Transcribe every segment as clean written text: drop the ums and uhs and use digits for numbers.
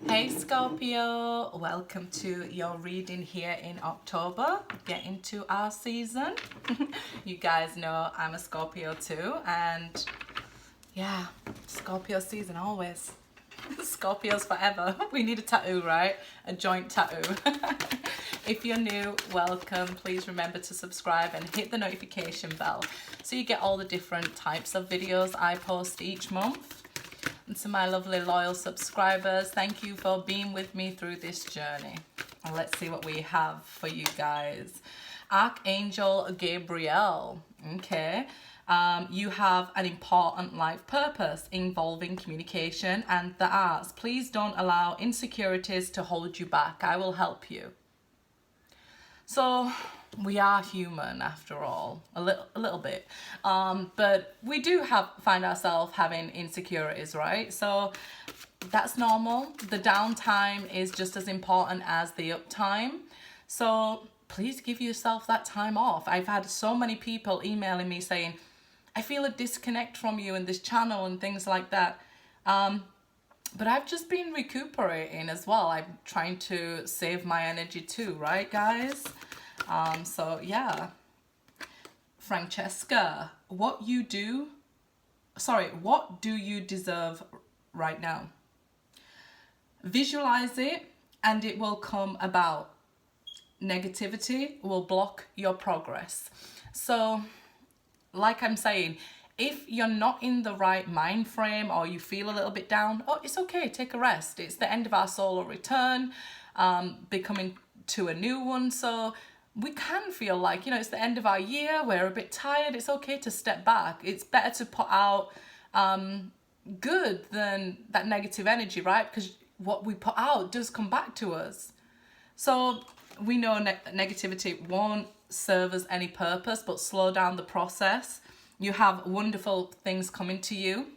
Hey Scorpio, welcome to your reading here in October, getting to our season. You guys know I'm a Scorpio too, and yeah, Scorpio season always. Scorpios forever. We need a tattoo, right? A joint tattoo. If you're new, welcome. Please remember to subscribe and hit the notification bell so you get all the different types of videos I post each month. And to my lovely loyal subscribers, thank you for being with me through this journey. And let's see what we have for you guys. Archangel Gabrielle. Okay. You have an important life purpose involving communication and the arts. Please don't allow insecurities to hold you back. I will help you. So we are human after all, a little bit, but we do find ourselves having insecurities, right? So that's normal. The downtime is just as important as the uptime. So please give yourself that time off. I've had so many people emailing me saying, I feel a disconnect from you and this channel and things like that. But I've just been recuperating as well. I'm trying to save my energy too, right, guys? So yeah. Francesca, what do you deserve right now? Visualize it and it will come about. Negativity will block your progress. So, like I'm saying, if you're not in the right mind frame or you feel a little bit down, oh, it's okay, take a rest. It's the end of our solar return, becoming to a new one. So we can feel like, it's the end of our year, we're a bit tired. It's okay to step back. It's better to put out good than that negative energy, right? Because what we put out does come back to us. So we know negativity won't serve us any purpose, but slow down the process. You have wonderful things coming to you.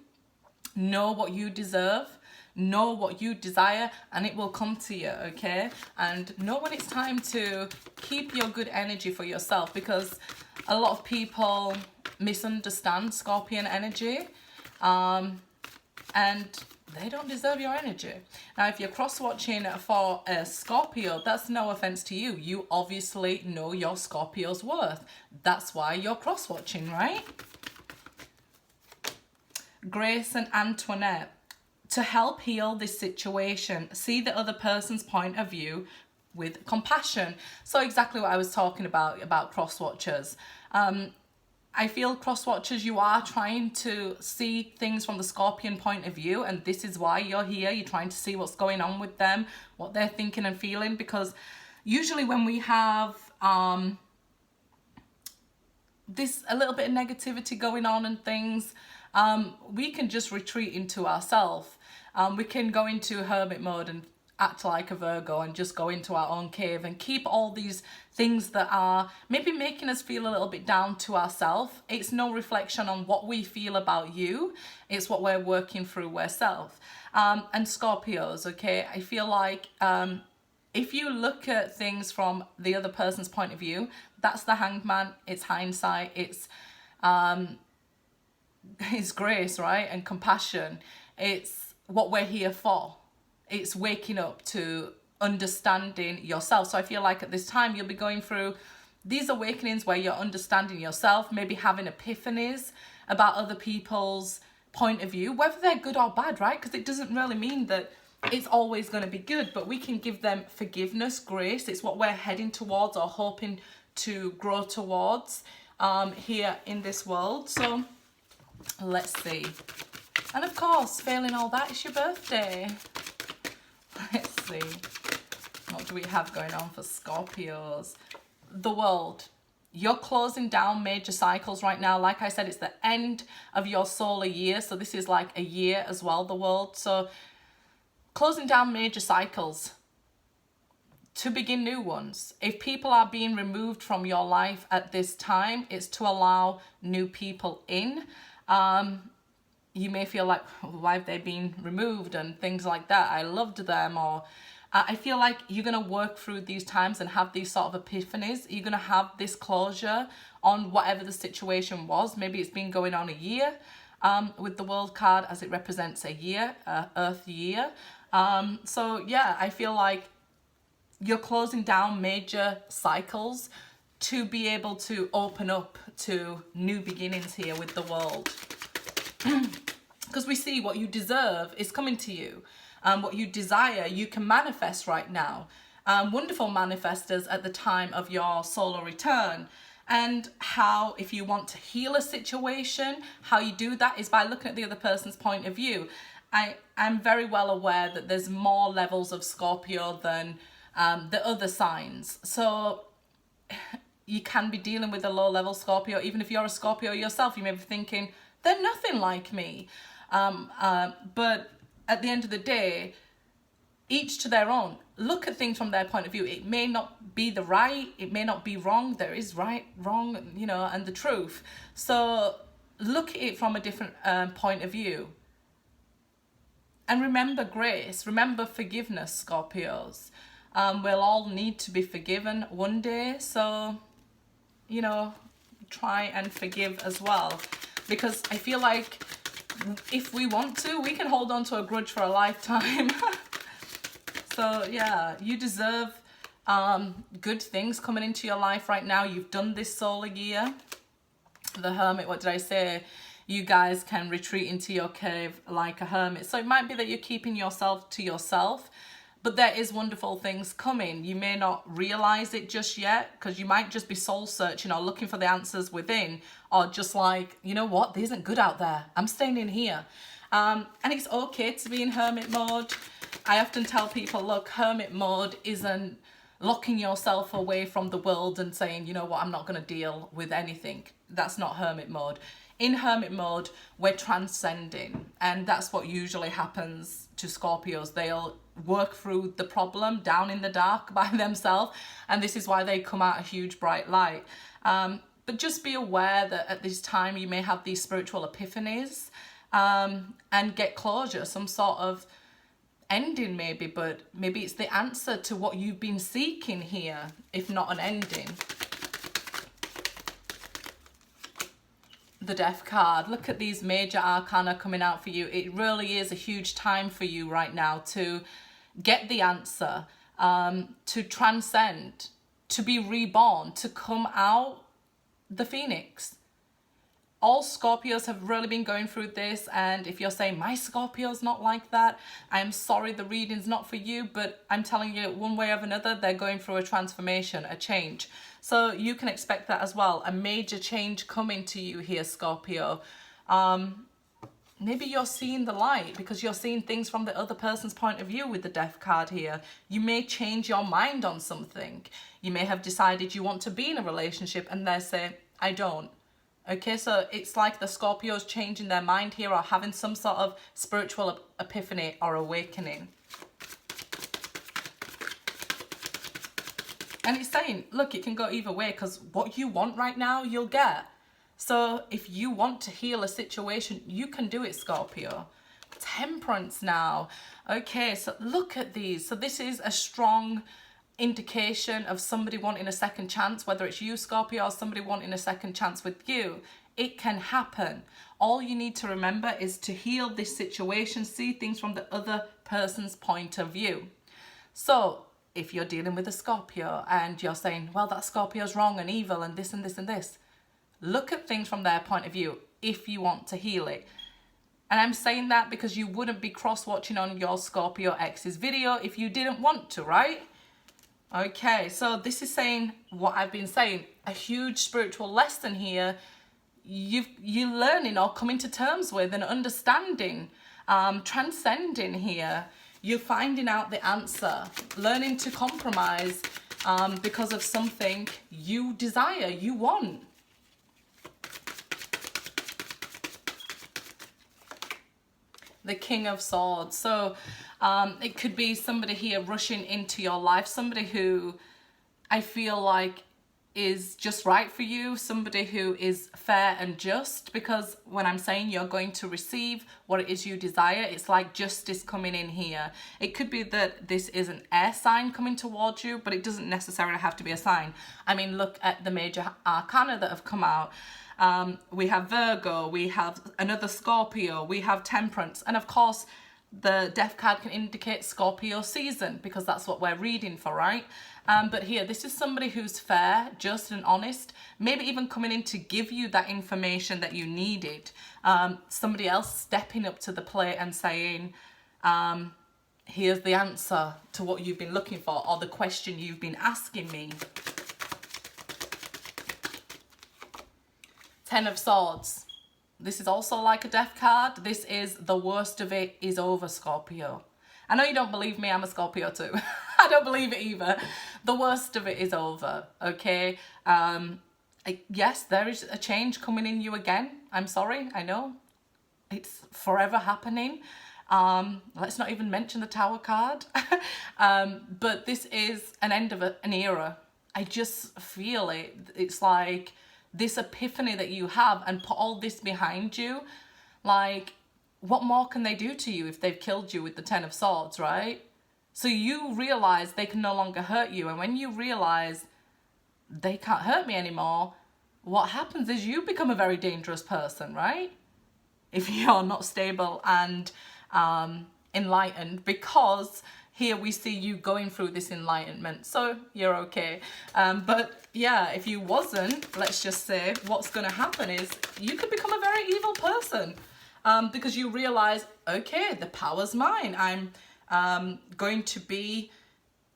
Know what you deserve, know what you desire, and it will come to you, okay? And know when it's time to keep your good energy for yourself, because a lot of people misunderstand Scorpion energy, and they don't deserve your energy. Now, if you're cross-watching for a Scorpio, that's no offense to you. You obviously know your Scorpio's worth. That's why you're cross-watching, right? Grace and Antoinette. To help heal this situation, see the other person's point of view with compassion. So exactly what I was talking about cross-watchers. I feel cross-watchers, you are trying to see things from the Scorpion point of view, and this is why you're here. You're trying to see what's going on with them, what they're thinking and feeling, because usually when we have this a little bit of negativity going on and things, we can just retreat into ourselves. We can go into hermit mode and act like a Virgo and just go into our own cave and keep all these things that are maybe making us feel a little bit down to ourselves. It's no reflection on what we feel about you. It's what we're working through ourselves. And Scorpios, okay, I feel like if you look at things from the other person's point of view, that's the Hanged Man. It's hindsight. It's grace, right? And compassion. It's what we're here for. It's waking up to understanding yourself. So I feel like at this time you'll be going through these awakenings where you're understanding yourself, maybe having epiphanies about other people's point of view, whether they're good or bad, right? Because it doesn't really mean that it's always going to be good, but we can give them forgiveness, grace. It's what we're heading towards or hoping to grow towards here in this world. So let's see. And of course, failing all that, it's your birthday. Let's see. What do we have going on for Scorpios? The World. You're closing down major cycles right now. Like I said, it's the end of your solar year. So this is like a year as well, the World. So closing down major cycles to begin new ones. If people are being removed from your life at this time, it's to allow new people in. You may feel like, why have they been removed and things like that? I loved them. Or I feel like you're going to work through these times and have these sort of epiphanies. You're going to have this closure on whatever the situation was. Maybe it's been going on a year with the World card, as it represents a year, Earth year. So yeah, I feel like you're closing down major cycles to be able to open up to new beginnings here with the world. Because we see what you deserve is coming to you. What you desire, you can manifest right now. Wonderful manifestors at the time of your solar return. And how, if you want to heal a situation, how you do that is by looking at the other person's point of view. I'm very well aware that there's more levels of Scorpio than the other signs. So you can be dealing with a low level Scorpio. Even if you're a Scorpio yourself, you may be thinking, they're nothing like me. But at the end of the day, each to their own. Look at things from their point of view. It may not be the right, it may not be wrong. There is right, wrong, you know, and the truth. So look at it from a different point of view. And remember grace, remember forgiveness, Scorpios. We'll all need to be forgiven one day. So, you know, try and forgive as well. Because I feel like if we want to, we can hold on to a grudge for a lifetime. So yeah, you deserve good things coming into your life right now. You've done this solar year. The Hermit, what did I say? You guys can retreat into your cave like a hermit. So it might be that you're keeping yourself to yourself, but there is wonderful things coming. You may not realize it just yet, because you might just be soul searching or looking for the answers within, or just like, you know what, this isn't good out there, I'm staying in here. And it's okay to be in hermit mode. I often tell people, look, hermit mode isn't locking yourself away from the world and saying, you know what, I'm not going to deal with anything. That's not hermit mode. In hermit mode, we're transcending, and that's what usually happens to Scorpios. They'll work through the problem down in the dark by themselves, and this is why they come out a huge bright light. But just be aware that at this time you may have these spiritual epiphanies, and get closure, some sort of ending maybe, but maybe it's the answer to what you've been seeking here, if not an ending. The Death card. Look at these major arcana coming out for you. It really is a huge time for you right now to get the answer, to transcend, to be reborn, to come out the phoenix. All Scorpios have really been going through this, and if you're saying, my Scorpio's not like that, I'm sorry, the reading's not for you, but I'm telling you, one way or another, they're going through a transformation, a change. So you can expect that as well, a major change coming to you here, Scorpio. Maybe you're seeing the light because you're seeing things from the other person's point of view with the Death card here. You may change your mind on something. You may have decided you want to be in a relationship and they say, I don't. Okay, so it's like the Scorpios changing their mind here or having some sort of spiritual epiphany or awakening. And it's saying, look, it can go either way, because what you want right now, you'll get. So if you want to heal a situation, you can do it, Scorpio. Temperance now. Okay, so look at these. So this is a strong indication of somebody wanting a second chance, whether it's you, Scorpio, or somebody wanting a second chance with you. It can happen. All you need to remember is to heal this situation, see things from the other person's point of view. So if you're dealing with a Scorpio and you're saying, well, that Scorpio's wrong and evil and this and this and this, look at things from their point of view if you want to heal it. And I'm saying that because you wouldn't be cross-watching on your Scorpio ex's video if you didn't want to, right? Okay, so this is saying what I've been saying, a huge spiritual lesson here. You're learning or coming to terms with and understanding, transcending here. You're finding out the answer, learning to compromise because of something you desire, you want. The King of Swords. So it could be somebody here rushing into your life, somebody who I feel like is just right for you, somebody who is fair and just, because when I'm saying you're going to receive what it is you desire, it's like justice coming in here. It could be that this is an air sign coming towards you, but it doesn't necessarily have to be a sign. I mean, look at the major arcana that have come out. We have Virgo, we have another Scorpio, we have Temperance, and of course the death card can indicate Scorpio season, because that's what we're reading for, right? But here, this is somebody who's fair, just and honest, maybe even coming in to give you that information that you needed. Somebody else stepping up to the plate and saying, here's the answer to what you've been looking for, or the question you've been asking me. Ten of Swords. This is also like a death card. This is the worst of it is over, Scorpio. I know you don't believe me, I'm a Scorpio too. I don't believe it either. The worst of it is over, okay? Yes, there is a change coming in you again. I'm sorry, I know. It's forever happening. Let's not even mention the Tower card. But this is an end of an era. I just feel it. It's like this epiphany that you have, and put all this behind you. Like, what more can they do to you if they've killed you with the Ten of Swords, right? So you realize they can no longer hurt you. And when you realize they can't hurt me anymore, what happens is you become a very dangerous person, right? If you're not stable and enlightened, because here we see you going through this enlightenment, so you're okay. But yeah, if you wasn't, let's just say, what's going to happen is you could become a very evil person, because you realize, okay, the power's mine. I'm going to be,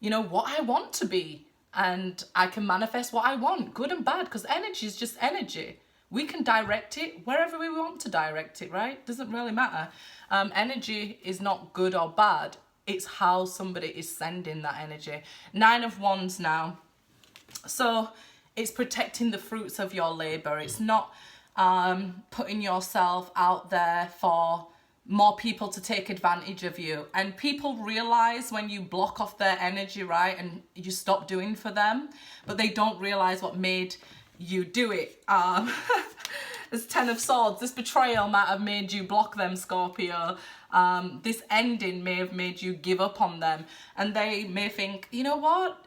you know, what I want to be, and I can manifest what I want, good and bad, because energy is just energy. We can direct it wherever we want to direct it, right? Doesn't really matter. Energy is not good or bad. It's how somebody is sending that energy. Nine of Wands now. So it's protecting the fruits of your labor. It's not putting yourself out there for more people to take advantage of you. And people realize when you block off their energy, right, and you stop doing for them, but they don't realize what made you do it. This Ten of Swords, this betrayal might have made you block them, Scorpio. This ending may have made you give up on them, and they may think, you know what,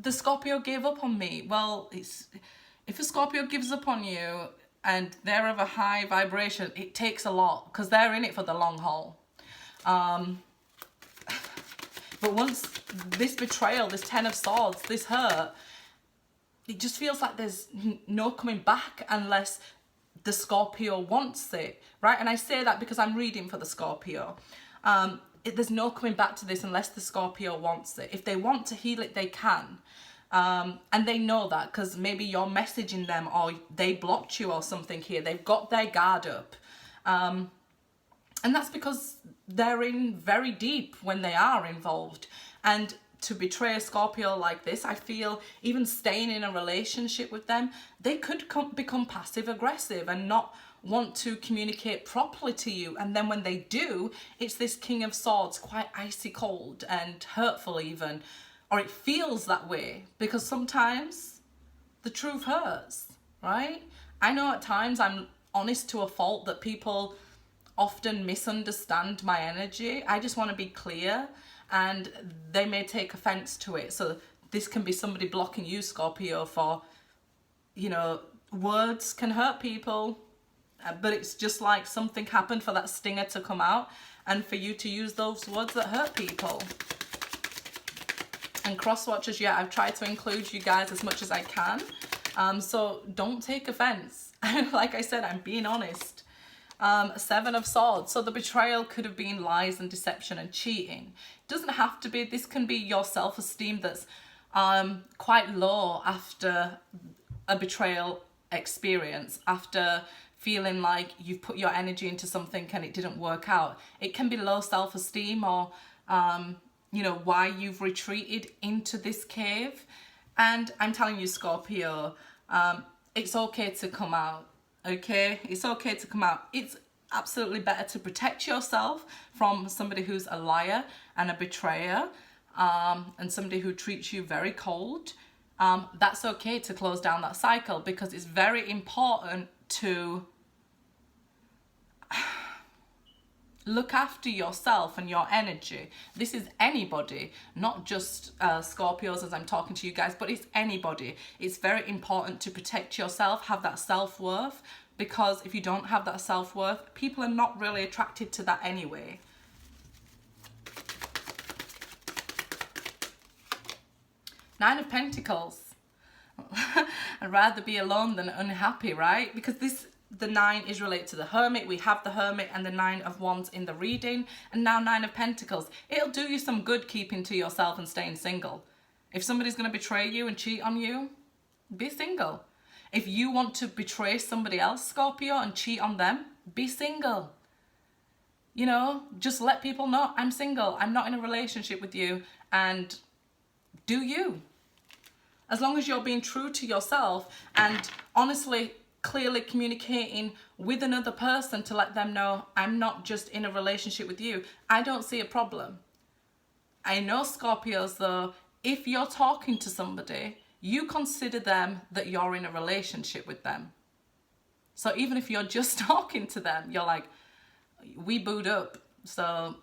the Scorpio gave up on me. Well, if a Scorpio gives up on you and they're of a high vibration, it takes a lot, because they're in it for the long haul. But once this betrayal, this Ten of Swords, this hurt, it just feels like there's no coming back unless the Scorpio wants it, right? And I say that because I'm reading for the Scorpio. There's no coming back to this unless the Scorpio wants it. If they want to heal it, they can. And they know that because maybe you're messaging them, or they blocked you or something here. They've got their guard up. And that's because they're in very deep when they are involved. And to betray a Scorpio like this, I feel even staying in a relationship with them, they could become passive aggressive and not want to communicate properly to you. And then when they do, it's this King of Swords, quite icy cold and hurtful even, or it feels that way, because sometimes the truth hurts, right? I know at times I'm honest to a fault that people often misunderstand my energy. I just want to be clear, and they may take offense to it. So this can be somebody blocking you, Scorpio, for, you know, words can hurt people, but it's just like something happened for that stinger to come out and for you to use those words that hurt people. And cross watchers, yeah, I've tried to include you guys as much as I can. So don't take offense. Like I said, I'm being honest. Seven of Swords. So the betrayal could have been lies and deception and cheating. It doesn't have to be. This can be your self-esteem that's quite low after a betrayal experience, after feeling like you've put your energy into something and it didn't work out. It can be low self-esteem, or you know, why you've retreated into this cave. And I'm telling you, Scorpio, it's okay to come out. Okay, it's okay to come out. It's absolutely better to protect yourself from somebody who's a liar and a betrayer, and somebody who treats you very cold. That's okay to close down that cycle, because it's very important to look after yourself and your energy. This is anybody, not just Scorpios as I'm talking to you guys, but it's anybody. It's very important to protect yourself, have that self-worth, because if you don't have that self-worth, people are not really attracted to that anyway. Nine of Pentacles. I'd rather be alone than unhappy, right? Because the 9 is related to the Hermit. We have the Hermit and the 9 of Wands in the reading, and now 9 of Pentacles. It'll do you some good keeping to yourself and staying single. If somebody's going to betray you and cheat on you, be single. If you want to betray somebody else, Scorpio, and cheat on them, be single. You know, just let people know, I'm single, I'm not in a relationship with you, and do you. As long as you're being true to yourself and honestly, clearly communicating with another person to let them know, I'm not just in a relationship with you, I don't see a problem. I know, Scorpios, though, if you're talking to somebody, you consider them that you're in a relationship with them. So even if you're just talking to them, you're like, we booed up, so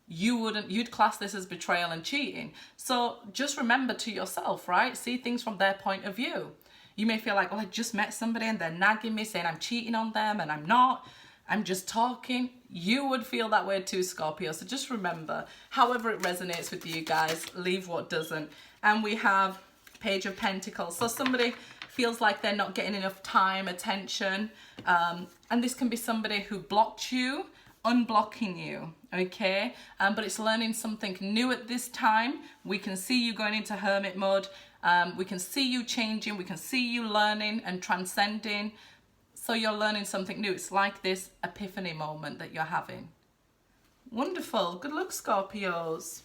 you'd class this as betrayal and cheating. So just remember to yourself, right? See things from their point of view. You may feel like, oh, I just met somebody and they're nagging me saying I'm cheating on them, and I'm not. I'm just talking. You would feel that way too, Scorpio. So just remember, however it resonates with you guys, leave what doesn't. And we have Page of Pentacles. So somebody feels like they're not getting enough time, attention. And this can be somebody who blocked you, unblocking you, okay? But it's learning something new at this time. We can see you going into hermit mode. We can see you changing. We can see you learning and transcending. So you're learning something new. It's like this epiphany moment that you're having. Wonderful. Good luck, Scorpios.